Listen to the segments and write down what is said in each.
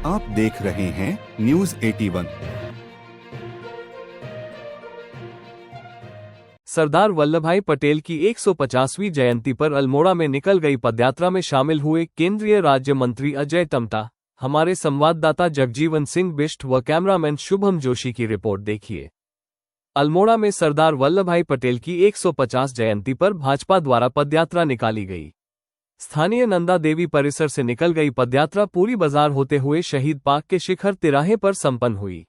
आप देख रहे हैं न्यूज 81। सरदार वल्लभभाई पटेल की 150वीं जयंती पर अल्मोड़ा में निकल गई पदयात्रा में शामिल हुए केंद्रीय राज्य मंत्री अजय टम्टा। हमारे संवाददाता जगजीवन सिंह बिष्ट व कैमरामैन शुभम जोशी की रिपोर्ट देखिए। अल्मोड़ा में सरदार वल्लभभाई पटेल की 150 जयंती पर भाजपा द्वारा पदयात्रा निकाली गई। स्थानीय नंदा देवी परिसर से निकल गई पदयात्रा पूरी बाजार होते हुए शहीद पार्क के शिखर तिराहे पर संपन्न हुई।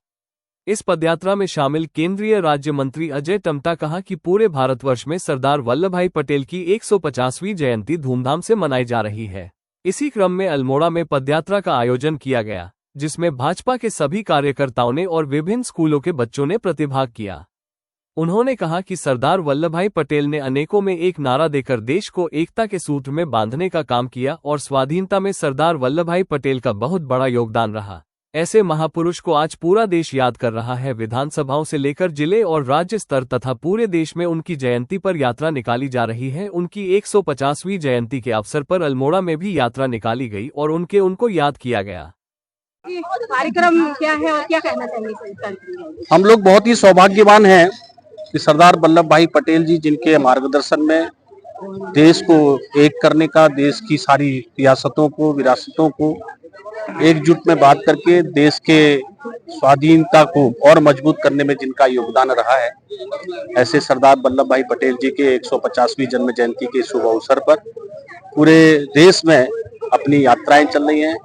इस पदयात्रा में शामिल केंद्रीय राज्य मंत्री अजय टम्टा कहा कि पूरे भारतवर्ष में सरदार वल्लभभाई पटेल की 150वीं जयंती धूमधाम से मनाई जा रही है। इसी क्रम में अल्मोड़ा में पदयात्रा का आयोजन किया गया, जिसमें भाजपा के सभी कार्यकर्ताओं ने और विभिन्न स्कूलों के बच्चों ने प्रतिभाग किया। उन्होंने कहा कि सरदार वल्लभभाई पटेल ने अनेकों में एक नारा देकर देश को एकता के सूत्र में बांधने का काम किया और स्वाधीनता में सरदार वल्लभभाई पटेल का बहुत बड़ा योगदान रहा। ऐसे महापुरुष को आज पूरा देश याद कर रहा है। विधानसभाओं से लेकर जिले और राज्य स्तर तथा पूरे देश में उनकी जयंती पर यात्रा निकाली जा रही है। उनकी 150वीं जयंती के अवसर पर अल्मोड़ा में भी यात्रा निकाली गई और उनको याद किया गया। कार्यक्रम क्या है और क्या कहना चाहिए? हम लोग बहुत ही सौभाग्यवान हैं कि सरदार वल्लभ भाई पटेल जी, जिनके मार्गदर्शन में देश को एक करने का, देश की सारी रियासतों को, विरासतों को एकजुट में बात करके देश के स्वाधीनता को और मजबूत करने में जिनका योगदान रहा है, ऐसे सरदार वल्लभ भाई पटेल जी के 150वीं जन्म जयंती के शुभ अवसर पर पूरे देश में अपनी यात्राएं चल रही हैं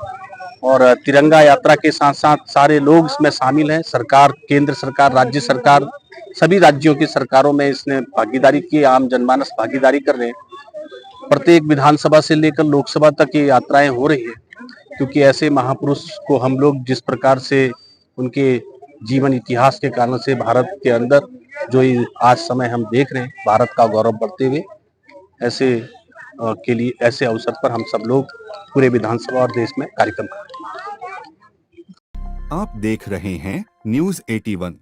और तिरंगा यात्रा के साथ साथ सारे लोग इसमें शामिल हैं। सरकार, केंद्र सरकार, राज्य सरकार, सभी राज्यों की सरकारों में इसने भागीदारी की, आम जनमानस भागीदारी कर रहे हैं। प्रत्येक विधानसभा से लेकर लोकसभा तक ये यात्राएं हो रही है, क्योंकि ऐसे महापुरुष को हम लोग जिस प्रकार से उनके जीवन इतिहास के कारण से भारत के अंदर जो आज समय हम देख रहे हैं, भारत का गौरव बढ़ते हुए, ऐसे के लिए ऐसे अवसर पर हम सब लोग पूरे विधानसभा और देश में कार्यक्रम कर रहे हैं। आप देख रहे हैं न्यूज 81।